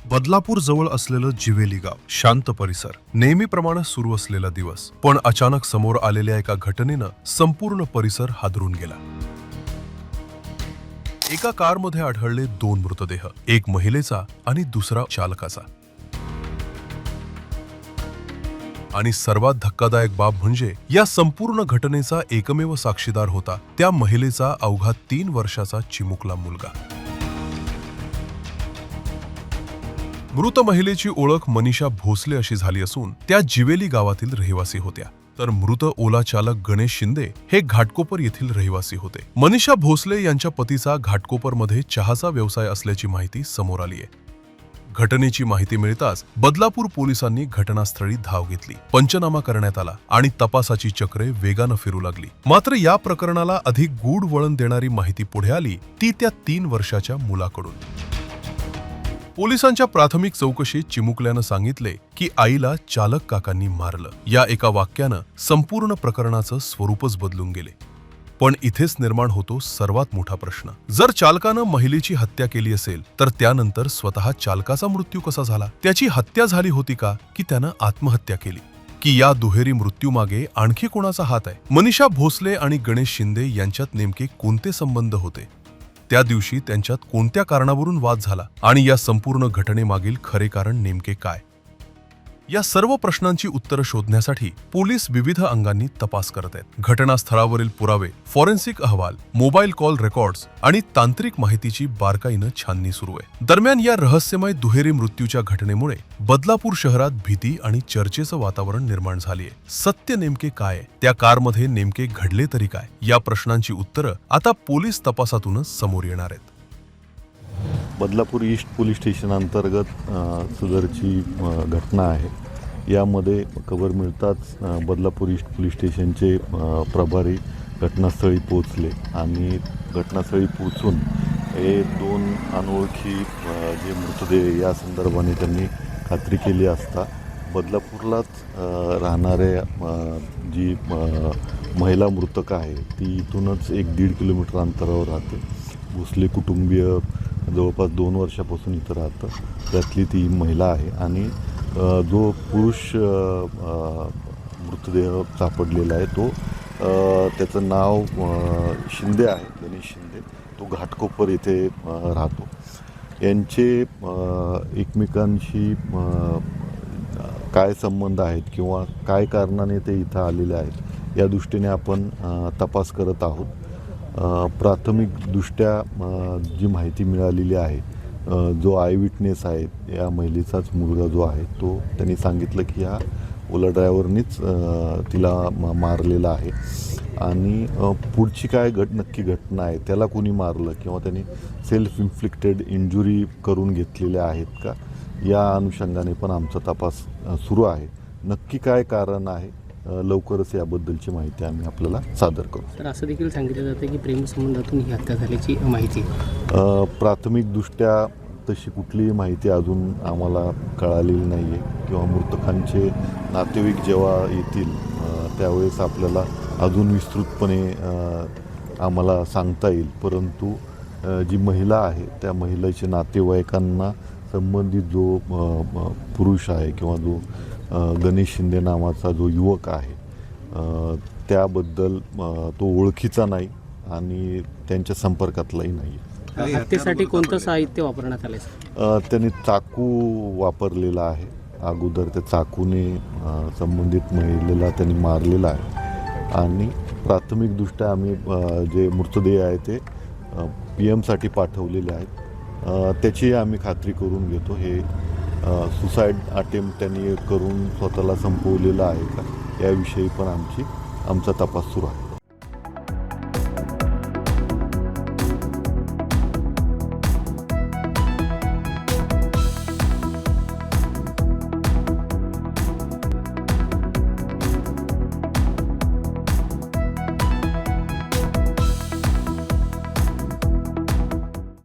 बदलापूर जवळ असलेलं जिवेली गाव, शांत परिसर, नेहमीप्रमाणे सुरू असलेला दिवस. पण अचानक समोर आलेल्या एका घटनेनं संपूर्ण परिसर हादरून गेला. एका कारमध्ये आढळले 2 मृतदेह, एक महिलेचा आणि दुसरा चालकाचा. आणि सर्वात धक्कादायक बाब म्हणजे या संपूर्ण घटनेचा एकमेव साक्षीदार होता त्या महिलेचा अवघा 3 वर्षाचा चिमुकला मुलगा. मृत महिलेची ओळख मनीषा भोसले अशी झाली असून त्या जिवेली गावातील रहिवासी होत्या. तर मृत ओला चालक गणेश शिंदे हे घाटकोपर येथील रहिवासी होते. मनीषा भोसले यांच्या पतीचा घाटकोपरमध्ये चहाचा व्यवसाय असल्याची माहिती समोर आली आहे. घटनेची माहिती मिळताच बदलापूर पोलिसांनी घटनास्थळी धाव घेतली. पंचनामा करण्यात आला आणि तपासाची चक्रे वेगानं फिरू लागली. मात्र या प्रकरणाला अधिक गूढ वळण देणारी माहिती पुढे आली ती त्या 3 वर्षाच्या मुलाकडून. पोलिसांच्या प्राथमिक चौकशीत चिमुकल्यानं सांगितले की आईला चालक काकांनी मारलं. या एका वाक्यानं संपूर्ण प्रकरणाचं स्वरूपच बदलून गेले. पण इथेच निर्माण होतो सर्वात मोठा प्रश्न. जर चालकानं महिलेची हत्या केली असेल तर त्यानंतर स्वतः चालकाचा मृत्यू कसा झाला? त्याची हत्या झाली होती का की त्यानं आत्महत्या केली? की या दुहेरी मृत्यूमागे आणखी कोणाचा हात आहे? मनीषा भोसले आणि गणेश शिंदे यांच्यात नेमके कोणते संबंध होते? त्या दिवशी त्यांच्यात कोणत्या कारणावरून वाद झाला? आणि या संपूर्ण घटनेमागील खरे कारण नेमके काय? या सर्व प्रश्नांची उत्तरं शोधण्यासाठी पोलीस विविध अंगांनी तपास करत आहेत. घटनास्थळावरील पुरावे, फॉरेन्सिक अहवाल, मोबाईल कॉल रेकॉर्ड्स आणि तांत्रिक माहितीची बारकाईनं छाननी सुरू आहे. दरम्यान या रहस्यमय दुहेरी मृत्यूच्या घटनेमुळे बदलापूर शहरात भीती आणि चर्चेचं वातावरण निर्माण झाली आहे. सत्य नेमके काय आहे? त्या कारमध्ये नेमके घडले तरी काय? या प्रश्नांची उत्तरं आता पोलीस तपासातूनच समोर येणार आहेत. बदलापूर ईस्ट पोलीस स्टेशन अंतर्गत सदरची घटना आहे. यामध्ये खबर मिळताच बदलापूर ईस्ट पोलीस स्टेशनचे प्रभारी घटनास्थळी पोहोचले आणि घटनास्थळी पोहोचून हे 2 अनोळखी जे मृतदेह या संदर्भाने त्यांनी खात्री केली असता बदलापूरलाच राहणाऱ्या जी महिला मृतक आहे ती इथूनच 1-1.5 किलोमीटर अंतरावर राहते. भोसले कुटुंबीय जवळपास 2 वर्षापासून इथं राहतं. त्यातली ती महिला आहे आणि जो पुरुष मृतदेह सापडलेला आहे तो त्याचं नाव शिंदे आहे, गणेश शिंदे. तो घाटकोपर येथे राहतो. यांचे एकमेकांशी काय संबंध आहेत किंवा काय कारणाने ते इथं आलेले आहेत या दृष्टीने आपण तपास करत आहोत. प्राथमिकदृष्ट्या जी माहिती मिळालेली आहे, जो आय विटनेस आहे या महिलेचाच मुलगा जो आहे तो त्यांनी सांगितलं की ह्या ओला ड्रायव्हरनीच तिला मारलेला आहे आणि पुढची काय नक्की घटना आहे, त्याला कोणी मारलं किंवा त्यांनी सेल्फ इन्फ्लिक्टेड इंजुरी करून घेतलेल्या आहेत का या अनुषंगाने पण आमचा तपास सुरू आहे. नक्की काय कारण आहे लवकरच याबद्दलची माहिती आम्ही आपल्याला सादर करू. तर असं देखील सांगितलं जातं की प्रेमसंबंधातून ही हत्या झाल्याची माहिती. प्राथमिकदृष्ट्या तशी कुठलीही माहिती अजून आम्हाला कळालेली नाही आहे किंवा मृतकांचे नातेवाईक जेव्हा येतील त्यावेळेस आपल्याला अजून विस्तृतपणे आम्हाला सांगता येईल. परंतु जी महिला आहे त्या महिलेच्या नातेवाईकांना संबंधित जो पुरुष आहे किंवा जो गणेश शिंदे नावाचा जो युवक आहे त्याबद्दल तो ओळखीचा नाही आणि त्यांच्या संपर्कातलाही नाही. हत्येसाठी कोणतं साहित्य वापरण्यात आले? त्यांनी चाकू वापरलेला आहे. अगोदर त्या चाकूने संबंधित महिलेला त्यांनी मारलेला आहे आणि प्राथमिकदृष्ट्या आम्ही जे मृतदेह आहे ते PMसाठी पाठवलेले आहेत. त्याची आम्ही खात्री करून घेतो. हे सुसाईड अटेम्प्ट त्यांनी करून स्वतःला संपवलेला आहे का याविषयी पण आमचा तपास सुरू आहे.